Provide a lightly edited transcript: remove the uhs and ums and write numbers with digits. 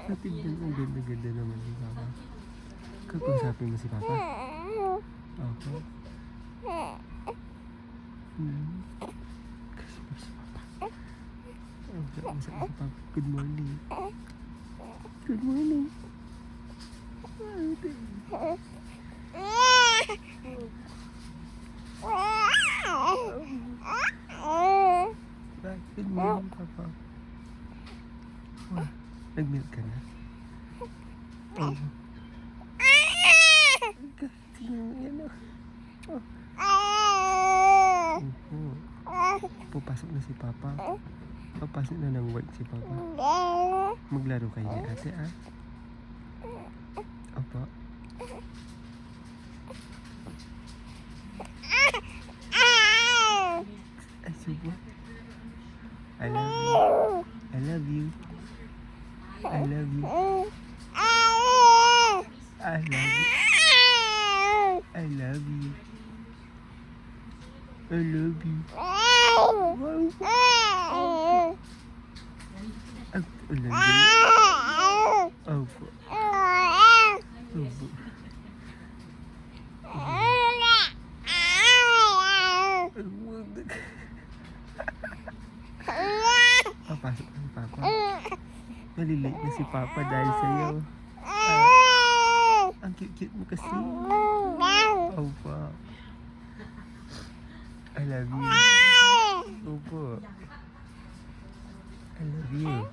Natignan ang ganda-ganda naman si Papa. Kakusapin mo si Papa? Okay. Kasi mo si Papa. Kakusapin si Papa. Good morning. Good morning. Good morning, Papa. Wow. Nag-milk ka na? Oh. Yan o. Pupasok na si Papa. Papasok na ng work si Papa. Maglaro kayo ni ate, ah? Opo. Ay, subo. I love you. I love you. I love you. I love you. I love you. I love you. Wow. Ang ulan. Opo. Opo. Papasok na si Papa. Malilate na si Papa dahil sa'yo. Ang cute-cute mo kasi. Opo. I love you. Opo. I love you.